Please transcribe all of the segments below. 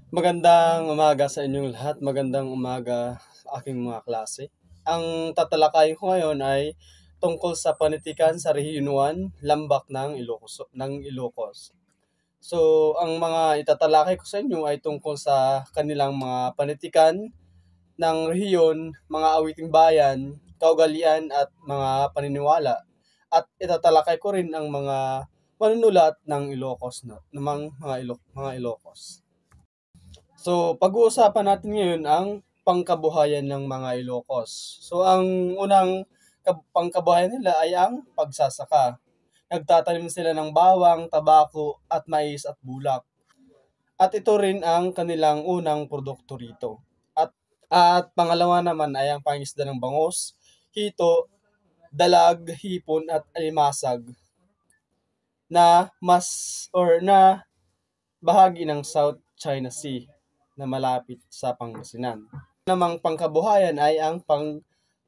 Magandang umaga sa inyong lahat. Magandang umaga aking mga klase. Ang tatalakayin ko ngayon ay tungkol sa panitikan sa Rehiyon 1, Lambak ng Ilocos. So, ang mga itatalakay ko sa inyo ay tungkol sa kanilang mga panitikan ng rehiyon, mga awiting bayan, kaugalian at mga paniniwala. At itatalakay ko rin ang mga manunulat ng Ilocos mga Ilocos. So, pag-uusapan natin ngayon ang pangkabuhayan ng mga Ilocos. So, ang unang pangkabuhayan nila ay ang pagsasaka. Nagtatanim sila ng bawang, tabako, at mais at bulak. At ito rin ang kanilang unang produkto rito. At pangalawa naman ay ang pangisda ng bangos, hito, dalag, hipon at alimasag na bahagi ng South China Sea na malapit sa Pangasinan. Namang pangkabuhayan ay ang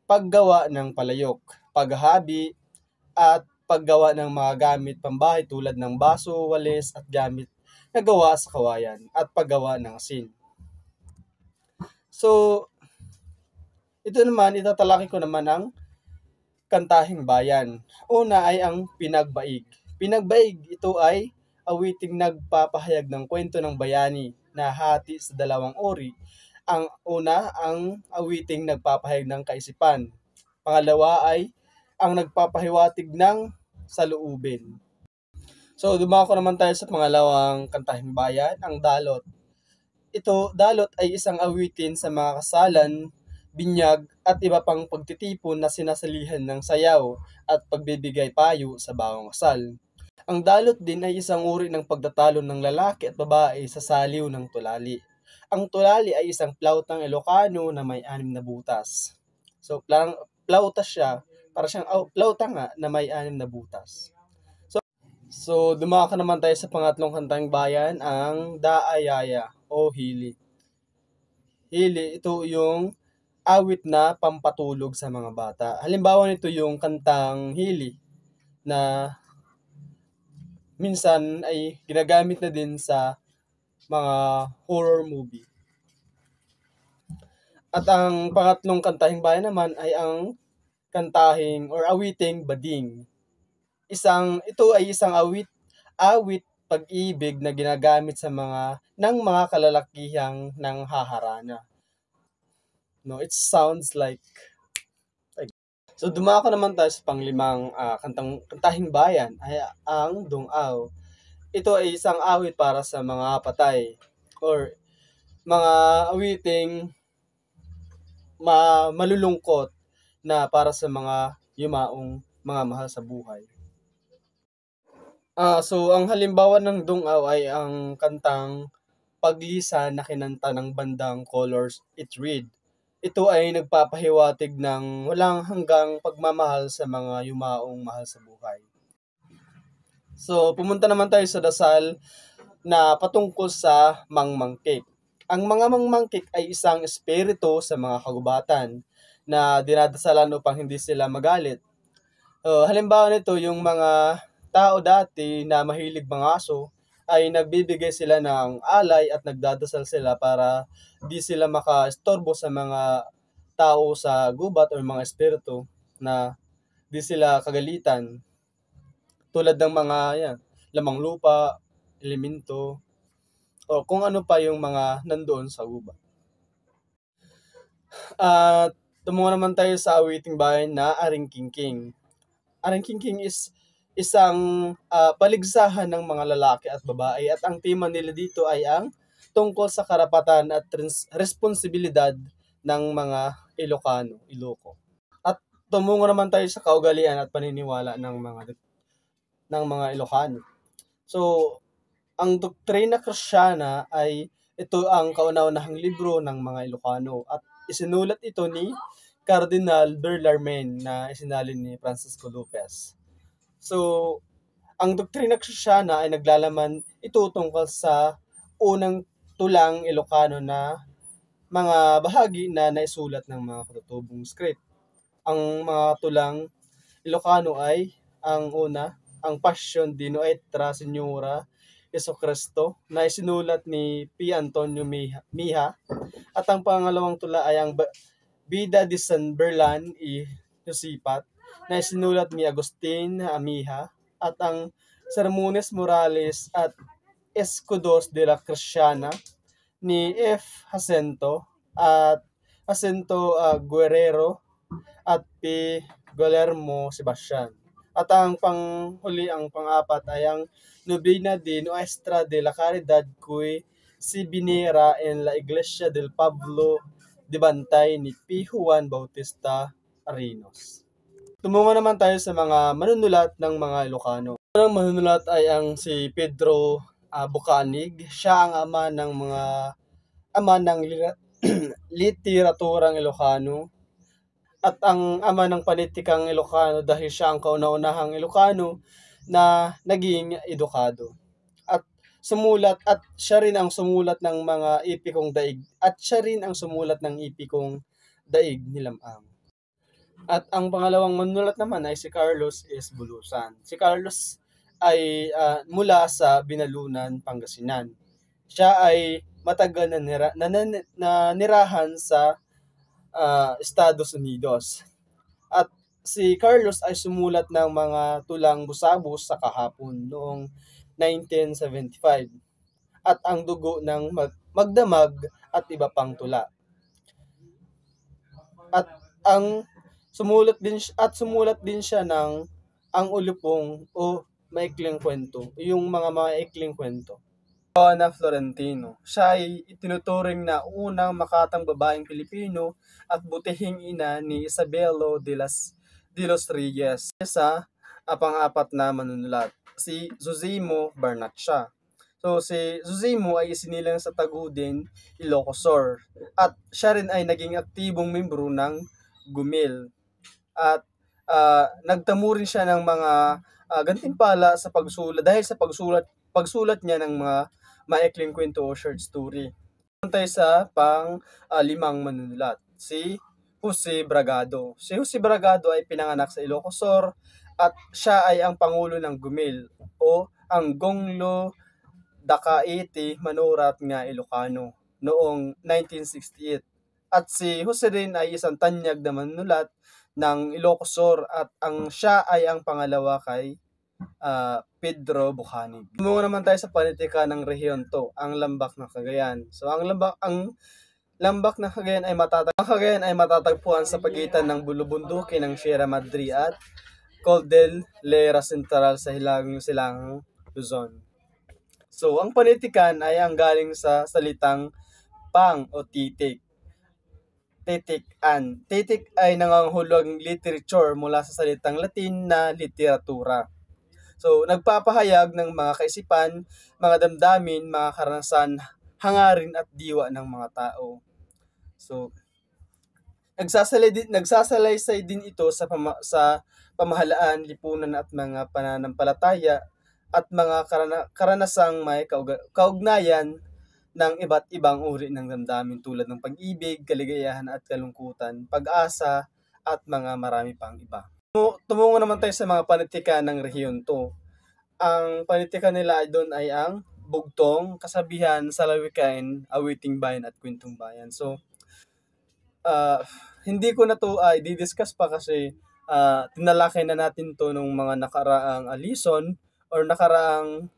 paggawa ng palayok, paghahabi, at paggawa ng mga gamit pambahay tulad ng baso, walis, at gamit na gawa sa kawayan, at paggawa ng asin. So, ito naman, itatalaki ko naman ang kantahing bayan. Una ay ang pinagbaig. Pinagbaig, ito ay awiting nagpapahayag ng kwento ng bayani na hati sa dalawang uri. Ang una, ang awiting nagpapahayag ng kaisipan. Pangalawa ay ang nagpapahiwatig ng saloobin. So, dumako naman tayo sa pangalawang kantahing bayan, ang dalot. Dalot ay isang awitin sa mga kasalan, binyag, at iba pang pagtitipon na sinasalihan ng sayaw at pagbibigay payo sa bawang kasal. Ang dalot din ay isang uri ng pagtatalo ng lalaki at babae sa saliw ng tulali. Ang tulali ay isang plautang Ilocano na may 6 na butas. So, plauta siya, para siyang plauta nga na may 6 na butas. So, dumaka naman tayo sa pangatlong kantang bayan, ang Daayaya o Hili. Hili, ito yung awit na pampatulog sa mga bata. Halimbawa nito yung kantang Hili na minsan ay ginagamit na din sa mga horror movie. At ang pangatlong kantahing bayan naman ay ang kantahing or awiting Bading. Ito ay isang awit pag-ibig na ginagamit sa ng mga kalalakihang nang haharana. No, it sounds like So dumako naman tayo sa panglimang kantahing bayan ay ang Dungaw. Ito ay isang awit para sa mga patay or mga awiting malulungkot na para sa mga yumaong mga mahal sa buhay. So ang halimbawa ng Dungaw ay ang kantang Paglisa na kinanta ng bandang Colors It Read. Ito ay nagpapahiwatig ng walang hanggang pagmamahal sa mga yumaong mahal sa buhay. So, pumunta naman tayo sa dasal na patungkol sa mangmangkik. Ang mga mangmangkik ay isang espiritu sa mga kagubatan na dinadasalan upang hindi sila magalit. Halimbawa nito, yung mga tao dati na mahilig mangaso ay nagbibigay sila ng alay at nagdadasal sila para di sila makaistorbo sa mga tao sa gubat o mga espiritu na di sila kagalitan. Tulad ng mga lamang lupa, elemento, o kung ano pa yung mga nandoon sa gubat. At tumungo naman tayo sa awiting bayan na Aring Kingking. Aring Kingking is isang paligsahan ng mga lalaki at babae at ang tema nila dito ay ang tungkol sa karapatan at responsibilidad ng mga Iloko. At tumungo naman tayo sa kaugalian at paniniwala ng mga Ilocano. So, ang Doktrina Kristiyana ay ito ang kauna-unahang libro ng mga Ilocano at isinulat ito ni Cardinal Bellarmine na isinalin ni Francisco Lopez. So, ang Doktrina Kristiyana ay naglalaman ito tungkol sa unang tulang Ilocano na mga bahagi na naisulat ng mga katutubong script. Ang mga tulang Ilocano ay ang una, ang Passion di Nuestra Señora Jesucristo na isinulat ni P. Antonio Mija, at ang pangalawang tula ay ang Vida de San Berlan y Josipat na isinulat ni Agustin Mija, at ang Sermones Morales at Escudos de la Cristiana ni F. Jacinto Guerrero at P. Guillermo Sebastian. At ang panghuli, ang pang-apat ay ang Novena de Nuestra de la Caridad Cui si Binera en la Iglesia del Pablo de Bantay ni P. Juan Bautista Arinos. Tumungo naman tayo sa mga manunulat ng mga Ilocano. Ang manunulat ay ang si Pedro Bucanig. Siya ang ama ng literaturang Ilocano at ang ama ng panitikang Ilocano dahil siya ang kauna-unahang Ilocano na naging edukado. At siya rin ang sumulat ng mga epikong daig, at siya rin ang sumulat ng epikong daig ni Lamang. At ang pangalawang manunulat naman ay si Carlos S. Bulusan. Si Carlos ay mula sa Binalunan, Pangasinan. Siya ay matagal na nirahan sa Estados Unidos. At si Carlos ay sumulat ng mga tulang Busabos sa Kahapon noong 1975. At ang Dugo ng Magdamag at iba pang tula. At sumulat din siya ng Ang Ulupong o Maikling Kwento, yung mga maikling kwento. Juana Florentino. Siya ay itinuturing na unang makatang babaeng Pilipino at butihing ina ni Isabelo de los Reyes. Sa pang-apat na manunulat, si Zosimo Barnatsia. So si Zosimo ay isinilang sa Tagudin, Ilocos, at siya rin ay naging aktibong membro ng Gumil. At nagtamo rin siya ng mga gantimpala sa pagsulat dahil sa pagsulat niya ng mga maikling kwento o short story. Tayo sa limang manunulat, si Jose Bragado. Si Jose Bragado ay pinanganak sa Ilocos at siya ay ang pangulo ng Gumil o ang Gonglo Dakaiti Manurat nga Ilocano noong 1968. At si Jose rin ay isang tanyag na manunulat ng Ilocos at siya ay ang pangalawa kay Pedro Bucanig. Tumungo naman tayo sa panitika ng rehiyon to, ang Lambak ng Cagayan. So ang Lambak ng Cagayan ay matatagpuan sa pagitan ng bulubundukin ng Sierra Madre at Cordillera Central sa hilagang silangang Luzon. So ang panitikan ay ang galing sa salitang pang o titik. Titik-an. Titik ay nangangahulugang literature mula sa salitang Latin na literatura. So, nagpapahayag ng mga kaisipan, mga damdamin, mga karanasan, hangarin at diwa ng mga tao. So, nagsasalaysay din ito sa pamahalaan, lipunan at mga pananampalataya at mga karanasang may kaugnayan ng iba't ibang uri ng damdamin tulad ng pag-ibig, kaligayahan at kalungkutan, pag-asa at mga marami pang iba. Tumungo naman tayo sa mga panitikan ng rehiyon to. Ang panitikan nila doon ay ang bugtong, kasabihan, salawikain, awiting bayan at kwentong bayan. So, hindi ko na to i-discuss pa kasi tinalakay na natin to nung mga nakaraang lesson or nakaraang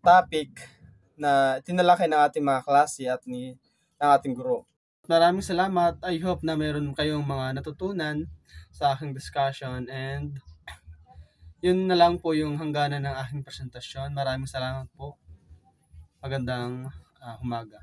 topic na tinalakay ng ating mga klase at ng ating guro. Maraming salamat. I hope na meron kayong mga natutunan sa aking discussion, and yun na lang po yung hangganan ng aking presentasyon. Maraming salamat po. Magandang umaga.